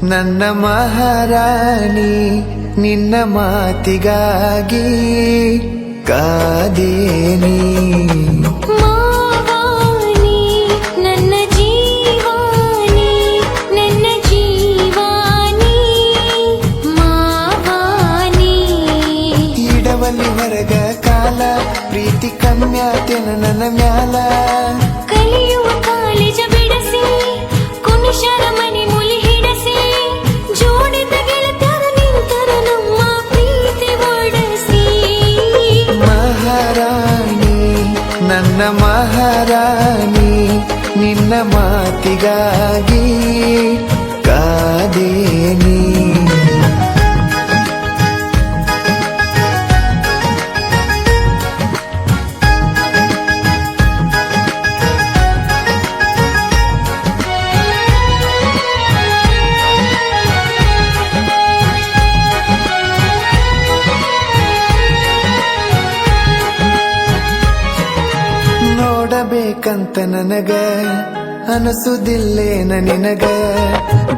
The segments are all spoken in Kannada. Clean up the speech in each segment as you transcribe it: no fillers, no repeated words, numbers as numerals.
ನನ್ನ ಮಹಾರಾಣಿ ನಿನ್ನ ಮಾತಿಗಾಗಿ ಕಾದೇನಿ ಮಾವಾನಿ ನನ್ನ ಜೀವಾನಿ ನನ್ನ ಜೀವಾನಿ ಮಾವಾನಿ ಇಡವಲ್ಲಿ ಹೊರಗ ಕಾಲ ಪ್ರೀತಿ ಕಮ್ಯಾತೆನ ನನ್ನ ಮ್ಯಾಲ ಕಲಿಯುವ ಕಾಲೇಜ ಬಿಡಸಿ ಕುಣಿಶರ ಮನೆ ಮುಲಿ ಹಿಡಸಿ ಜೋಡಿದ ಗೆಳತ್ಯರ ನಿಂತರ ನಮ್ಮ ಪ್ರೀತಿ ಒಡಸಿ ಮಹಾರಾಣಿ ನನ್ನ ಮಹಾರಾಣಿ ನಿನ್ನ ಮಾತಿಗಾಗಿ ಕಾದೇನಿ ನೋಡಬೇಕಂತ ನನಗ ಅನಸುದಿಲ್ಲೇನ ನಿನಗ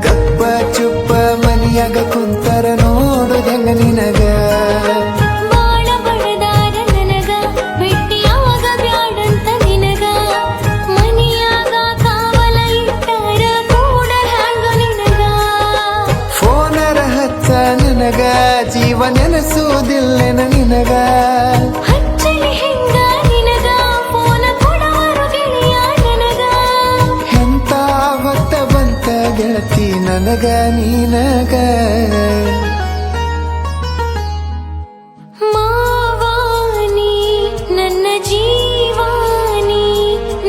ಗಪ್ಪ ಚುಪ್ಪ ಮನಿಯಾಗ ಕುಂತರ ನೋಡುದಂಗ ನಿನಗ ಬಾಳ ಬಡದಾರ ನನಗ ಬಿಟ್ಟಿಯಾಗ ಬ್ಯಾಡಂತ ನಿನಗ ಮನಿಯಾಗ ಕಾವಲ ಇಟ್ಟಾರ ಕೂಡ ಹ್ಯಾಂಗ ನಿನಗ ಫೋನರ ಹಚ್ಚ ನನಗ ಜೀವ ನೆನಸುವುದಿಲ್ಲೇನ ನಿನಗ ಹಚ್ಚಲಿ ಹೆಂಗ ನಿನಗ ಫೋನ ಕೊಡವರು ಗೆಳೆಯ ನನಗ ಎಂತ ಹೊತ್ತ ಬಂತ ಗೆಳತಿ ನನಗ ನೀನಗ ಮಾವಾನಿ ನನ್ನ ಜೀವಾನಿ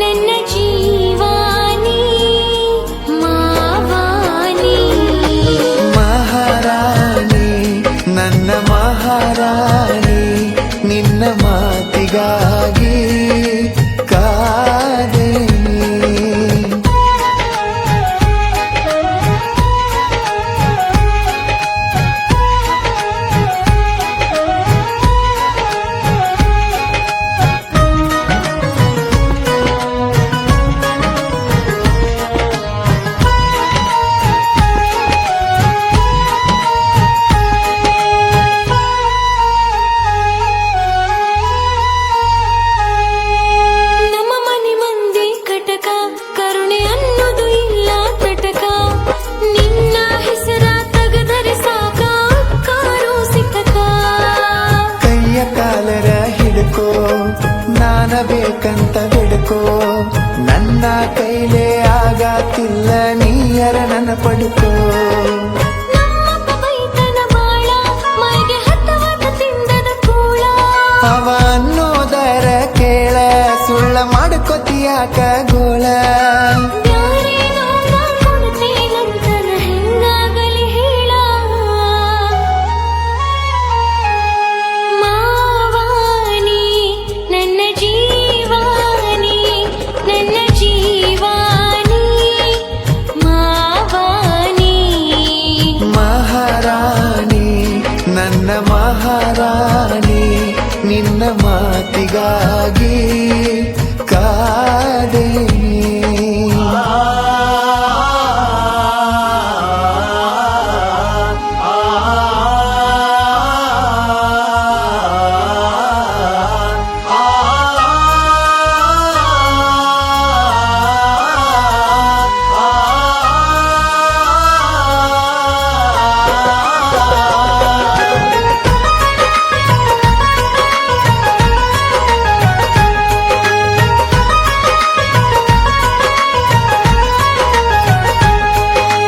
ನನ್ನ ಜೀವಾನಿ ಮಾವಾನಿ ಮಹಾರಾಣಿ ನನ್ನ ಮಹಾರಾಣಿ ನಿನ್ನ ಮಾತಿಗಾಗಿ ಕಾದೇನಿ ನಮ್ಮ ಮನೆ ಮಂದಿ ಕಟಕ ಕರುಣೆ ಅನ್ನೋದು ಇಲ್ಲ ತಟಕ ನಿನ್ನ ಹೆಸರ ತಗದರೆ ಸಾಕ ಕಾರು ಸಿಕ್ಕಕ ಕೈಯ ಕಾಲರ ಹಿಡ್ಕೋ ನಾನ ಬೇಕಂತ ಬಿಡ್ಕೋ ನನ್ನ ಕೈಲೇ ಆಗತ್ತಿಲ್ಲ ನೀಯರ ನನ್ನ ಪಡ್ಕೋ ನಮ್ಮಪ್ಪ ಬೈತನ ಬಾಳ ಮೈಗೆ ಹತ್ತವಾದ ತಿಂದದ ಕೂಳ ಅವ ಅನ್ನೋದರ ಕೇಳ ಸುಳ್ಳ ಮಾಡ್ಕೊತಿಯಾಕ ಗೋಳ ಬ್ಯಾರೆ ನೋಡ ಕೊಡ್ತೇನಂತನ ಹೆಂಗಾಗಲಿ ಹೇಳ ಮಾವಾನಿ ನನ್ನ ಜೀವಾನಿ ನನ್ನ ಜೀವಾನಿ ಮಾವಾನಿ ಮಹಾರಾಣಿ ನನ್ನ ಮಹಾರಾಣಿ ನಿನ್ನ ಮಾತಿಗಾಗಿ ಕಾದೇನಿ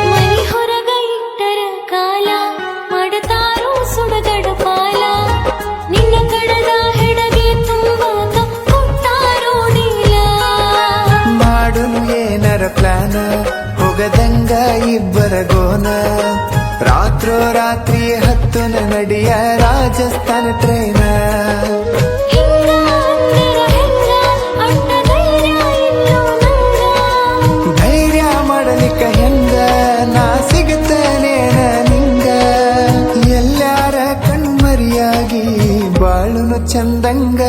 ಮನಿ ಹೊರಗ ಇಟ್ಟರ ಕಾಲ ಮಾಡತಾರೋ ಸುಡಗಡ ಪಾಲ ನಿನ್ನ ಕಡದ ಹೆಡಗೆ ತುಂಬಾಕ ಕೊಟ್ಟಾರೋಡಿಲ್ಲ ಮಾಡುನು ಏನರ ಪ್ಲಾನ ಹೋಗದಂಗ ಇಬ್ಬರ ಗೋನ ರಾತ್ರೋ ರಾತ್ರಿ ಹತ್ತುನ ನಡಿಯ ರಾಜಸ್ಥಾನ ಟ್ರೈನ ಹಿಂಗ ಅಂದರ ಹೆಂಗ ಅಣ್ಣ ಧೈರ್ಯ ಇಲ್ಲೋ ನಂಗ ಧೈರ್ಯ ಮಾಡಲಿಕ್ಕ ಹೆಂಗ ನಾ ಸಿಗುತ್ತನೇನ ನಿಂಗ ಎಲ್ಲಾರ ಕಣ್ಮರಿಯಾಗಿ ಬಾಳುನು ಚಂದಂಗ